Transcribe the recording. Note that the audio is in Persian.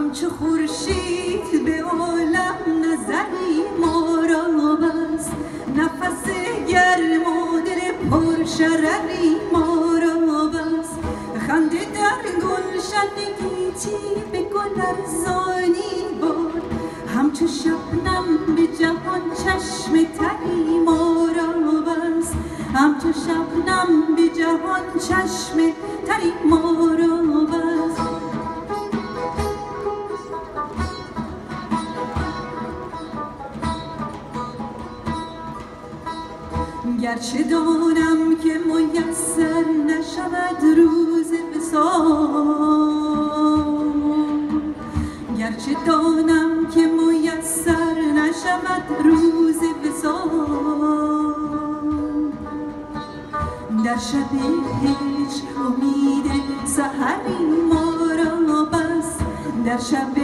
همچو خورشید به عالم نظری ما را بس، نفس گرم و دل پرشرری ما را بس. خنده در گلشن گیتی به گل ارزانی باد، همچو شبنم به جهان چشم تری ما را بس، همچو شبنم به جهان چشم تری ما را بس. گرچه دانم که میسر نشود روز وصال، گرچه دانم که میسر نشود روز وصال، در شب هجر امید سحری ما را بس، در شب